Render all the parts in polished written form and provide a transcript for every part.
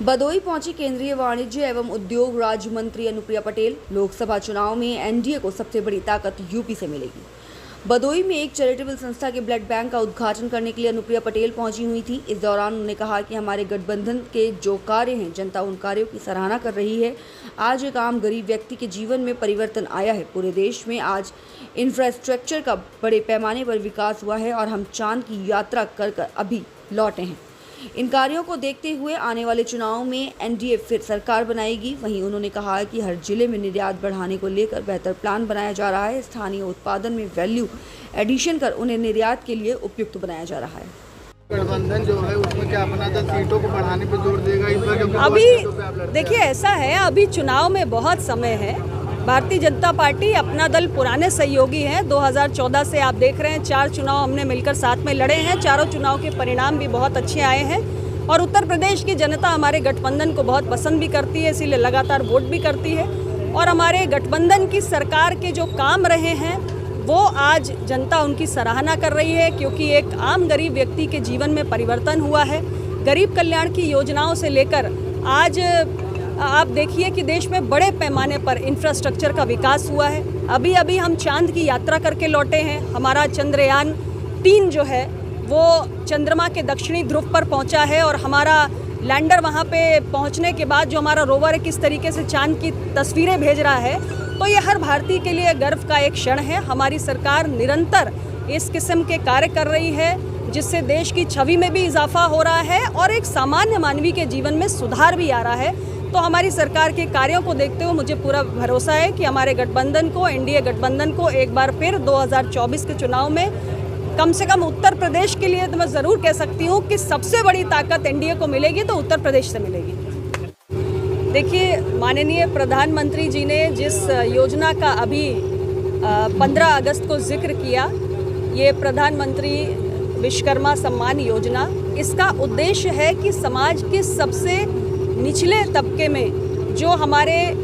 बदोई पहुंची केंद्रीय वाणिज्य एवं उद्योग राज्य मंत्री अनुप्रिया पटेल। लोकसभा चुनाव में एनडीए को सबसे बड़ी ताकत यूपी से मिलेगी। बदोई में एक चैरिटेबल संस्था के ब्लड बैंक का उद्घाटन करने के लिए अनुप्रिया पटेल पहुंची हुई थी। इस दौरान उन्होंने कहा कि हमारे गठबंधन के जो कार्य हैं, जनता उन कार्यों की सराहना कर रही है। आज एक आम गरीब व्यक्ति के जीवन में परिवर्तन आया है। पूरे देश में आज इंफ्रास्ट्रक्चर का बड़े पैमाने पर विकास हुआ है और हम चांद की यात्रा कर अभी लौटे हैं। इन कार्यों को देखते हुए आने वाले चुनाव में एनडीए फिर सरकार बनाएगी। वहीं उन्होंने कहा कि हर जिले में निर्यात बढ़ाने को लेकर बेहतर प्लान बनाया जा रहा है। स्थानीय उत्पादन में वैल्यू एडिशन कर उन्हें निर्यात के लिए उपयुक्त बनाया जा रहा है। गठबंधन जो है उसमें क्या अपना सीटों को बढ़ाने पर जोर देगा? अभी देखिए, ऐसा है, अभी चुनाव में बहुत समय है। भारतीय जनता पार्टी अपना दल पुराने सहयोगी हैं। 2014 से आप देख रहे हैं 4 चुनाव हमने मिलकर साथ में लड़े हैं। चारों चुनाव के परिणाम भी बहुत अच्छे आए हैं और उत्तर प्रदेश की जनता हमारे गठबंधन को बहुत पसंद भी करती है, इसीलिए लगातार वोट भी करती है। और हमारे गठबंधन की सरकार के जो काम रहे हैं वो आज जनता उनकी सराहना कर रही है, क्योंकि एक आम गरीब व्यक्ति के जीवन में परिवर्तन हुआ है। गरीब कल्याण की योजनाओं से लेकर आज आप देखिए कि देश में बड़े पैमाने पर इंफ्रास्ट्रक्चर का विकास हुआ है। अभी अभी हम चांद की यात्रा करके लौटे हैं। हमारा चंद्रयान 3 जो है वो चंद्रमा के दक्षिणी ध्रुव पर पहुंचा है और हमारा लैंडर वहां पे पहुंचने के बाद जो हमारा रोवर है किस तरीके से चांद की तस्वीरें भेज रहा है, तो ये हर भारतीय के लिए गर्व का एक क्षण है। हमारी सरकार निरंतर इस किस्म के कार्य कर रही है जिससे देश की छवि में भी इजाफा हो रहा है और एक सामान्य मानवी के जीवन में सुधार भी आ रहा है। तो हमारी सरकार के कार्यों को देखते हुए मुझे पूरा भरोसा है कि हमारे गठबंधन को, एनडीए गठबंधन को एक बार फिर 2024 के चुनाव में कम से कम उत्तर प्रदेश के लिए तो मैं ज़रूर कह सकती हूँ कि सबसे बड़ी ताकत एनडीए को मिलेगी तो उत्तर प्रदेश से मिलेगी। देखिए, माननीय प्रधानमंत्री जी ने जिस योजना का अभी 15 अगस्त को जिक्र किया, ये प्रधानमंत्री विश्वकर्मा सम्मान योजना, इसका उद्देश्य है कि समाज के सबसे निचले तबके में जो हमारे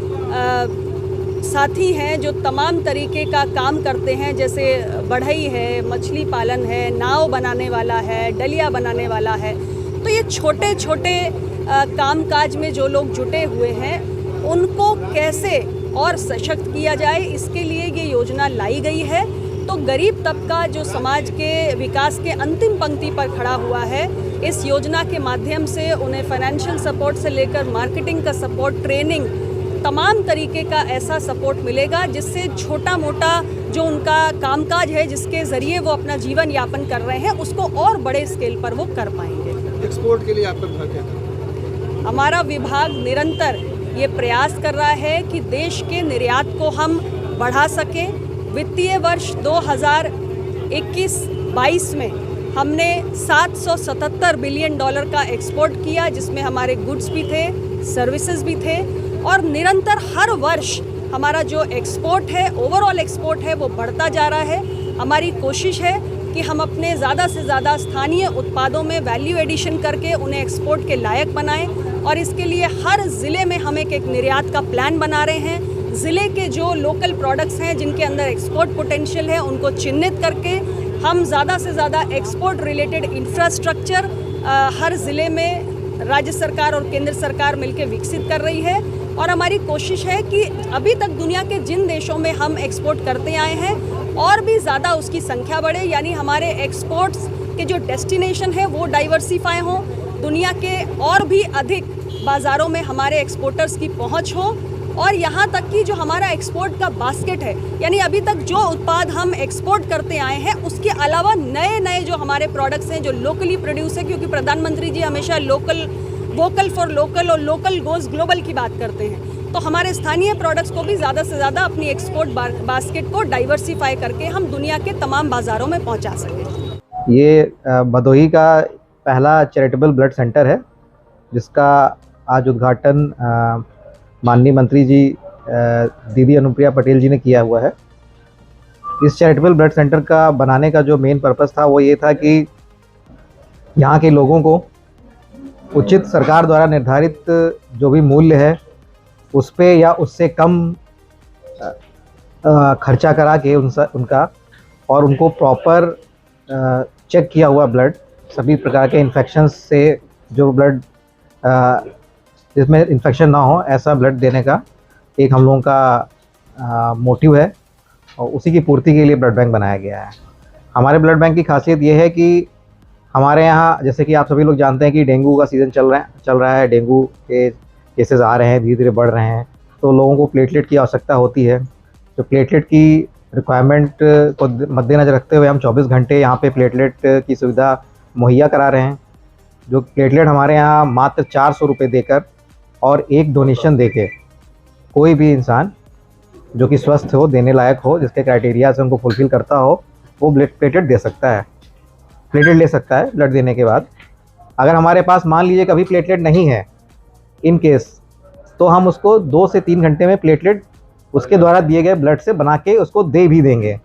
साथी हैं, जो तमाम तरीके का काम करते हैं, जैसे बढ़ई है, मछली पालन है, नाव बनाने वाला है, डलिया बनाने वाला है, तो ये छोटे छोटे कामकाज में जो लोग जुटे हुए हैं उनको कैसे और सशक्त किया जाए, इसके लिए ये योजना लाई गई है। तो गरीब तबका जो समाज के विकास के अंतिम पंक्ति पर खड़ा हुआ है, इस योजना के माध्यम से उन्हें फाइनेंशियल सपोर्ट से लेकर मार्केटिंग का सपोर्ट, ट्रेनिंग, तमाम तरीके का ऐसा सपोर्ट मिलेगा जिससे छोटा मोटा जो उनका कामकाज है, जिसके ज़रिए वो अपना जीवन यापन कर रहे हैं, उसको और बड़े स्केल पर वो कर पाएंगे। एक्सपोर्ट के लिए आपका विभाग क्या है? हमारा विभाग निरंतर ये प्रयास कर रहा है कि देश के निर्यात को हम बढ़ा सकें। वित्तीय वर्ष 2021-22 में हमने $777 बिलियन का एक्सपोर्ट किया, जिसमें हमारे गुड्स भी थे, सर्विसेज भी थे, और निरंतर हर वर्ष हमारा जो एक्सपोर्ट है, ओवरऑल एक्सपोर्ट है, वो बढ़ता जा रहा है। हमारी कोशिश है कि हम अपने ज़्यादा से ज़्यादा स्थानीय उत्पादों में वैल्यू एडिशन करके उन्हें एक्सपोर्ट के लायक बनाएं और इसके लिए हर ज़िले में हम एक निर्यात का प्लान बना रहे हैं। ज़िले के जो लोकल प्रोडक्ट्स हैं जिनके अंदर एक्सपोर्ट पोटेंशियल है, उनको चिन्हित करके हम ज़्यादा से ज़्यादा एक्सपोर्ट रिलेटेड इंफ्रास्ट्रक्चर हर ज़िले में राज्य सरकार और केंद्र सरकार मिलकर विकसित कर रही है। और हमारी कोशिश है कि अभी तक दुनिया के जिन देशों में हम एक्सपोर्ट करते आए हैं और भी ज़्यादा उसकी संख्या बढ़े, यानी हमारे एक्सपोर्ट्स के जो डेस्टिनेशन है वो डाइवर्सिफाई हों, दुनिया के और भी अधिक बाज़ारों में हमारे एक्सपोर्टर्स की पहुँच हो, और यहाँ तक कि जो हमारा एक्सपोर्ट का बास्केट है, यानी अभी तक जो उत्पाद हम एक्सपोर्ट करते आए हैं उसके अलावा नए नए जो हमारे प्रोडक्ट्स हैं जो लोकली प्रोड्यूस है, क्योंकि प्रधानमंत्री जी हमेशा वोकल फॉर लोकल और लोकल गोज ग्लोबल की बात करते हैं, तो हमारे स्थानीय प्रोडक्ट्स को भी ज़्यादा से ज़्यादा अपनी एक्सपोर्ट बास्केट को डाइवर्सिफाई करके हम दुनिया के तमाम बाज़ारों में पहुँचा सकें। ये बदोही का पहला चैरिटेबल ब्लड सेंटर है जिसका आज उद्घाटन माननीय मंत्री जी दीदी अनुप्रिया पटेल जी ने किया हुआ है। इस चैरिटेबल ब्लड सेंटर का बनाने का जो मेन पर्पस था वो ये था कि यहाँ के लोगों को उचित सरकार द्वारा निर्धारित जो भी मूल्य है उस पे या उससे कम खर्चा करा के उनका और उनको प्रॉपर चेक किया हुआ ब्लड, सभी प्रकार के इन्फेक्शंस से जो ब्लड जिसमें इन्फेक्शन ना हो, ऐसा ब्लड देने का एक हम लोगों का मोटिव है और उसी की पूर्ति के लिए ब्लड बैंक बनाया गया है। हमारे ब्लड बैंक की खासियत ये है कि हमारे यहाँ, जैसे कि आप सभी लोग जानते हैं कि डेंगू का सीज़न चल रहा है, डेंगू के केसेस आ रहे हैं, धीरे धीरे बढ़ रहे हैं, तो लोगों को प्लेटलेट की आवश्यकता होती है। तो प्लेटलेट की रिक्वायरमेंट को मद्देनज़र रखते हुए हम 24 घंटे यहाँ पे प्लेटलेट की सुविधा मुहैया करा रहे हैं। जो प्लेटलेट हमारे यहाँ मात्र 400 रुपये देकर और एक डोनेशन देके कोई भी इंसान जो कि स्वस्थ हो, देने लायक हो, जिसके क्राइटेरिया से उनको फुलफ़िल करता हो, वो प्लेटलेट दे सकता है, प्लेटलेट ले सकता है ब्लड देने के बाद। अगर हमारे पास मान लीजिए कभी प्लेटलेट नहीं है इन केस, तो हम उसको 2 से 3 घंटे में प्लेटलेट उसके द्वारा दिए गए ब्लड से बना के उसको दे भी देंगे।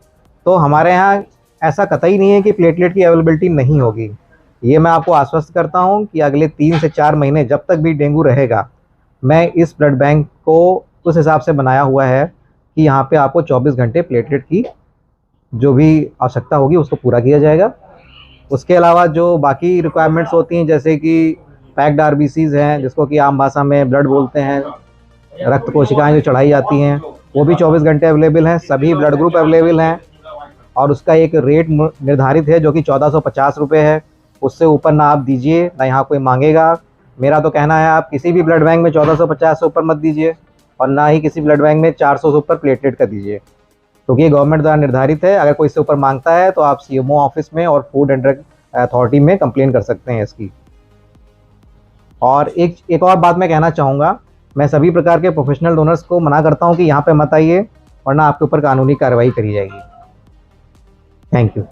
तो हमारे यहाँ ऐसा कतई नहीं है कि प्लेटलेट की अवेलेबिलिटी नहीं होगी। ये मैं आपको आश्वस्त करता हूँ कि अगले 3 से 4 महीने जब तक भी डेंगू रहेगा, मैं इस ब्लड बैंक को उस हिसाब से बनाया हुआ है कि यहाँ पे आपको 24 घंटे प्लेटलेट की जो भी आवश्यकता होगी उसको पूरा किया जाएगा। उसके अलावा जो बाकी रिक्वायरमेंट्स होती हैं, जैसे कि पैक्ड आरबीसीज़ हैं, जिसको कि आम भाषा में ब्लड बोलते हैं, रक्त कोशिकाएं जो चढ़ाई जाती हैं, वो भी 24 घंटे अवेलेबल हैं। सभी ब्लड ग्रुप अवेलेबल हैं और उसका एक रेट निर्धारित है जो कि 1450 रुपये है। उससे ऊपर ना आप दीजिए, ना यहाँ कोई मांगेगा। मेरा तो कहना है आप किसी भी ब्लड बैंक में 1450 से ऊपर मत दीजिए और ना ही किसी ब्लड बैंक में 400 से ऊपर प्लेटलेट का दीजिए, क्योंकि ये गवर्नमेंट द्वारा निर्धारित है। अगर कोई इससे ऊपर मांगता है तो आप CMO ऑफिस में और फूड एंड ड्रग अथॉरिटी में कंप्लेन कर सकते हैं इसकी। और एक और बात मैं कहना चाहूँगा, मैं सभी प्रकार के प्रोफेशनल डोनर्स को मना करता हूँ कि यहाँ पे मत आइए, वरना आपके ऊपर कानूनी कार्रवाई करी जाएगी। Thank you.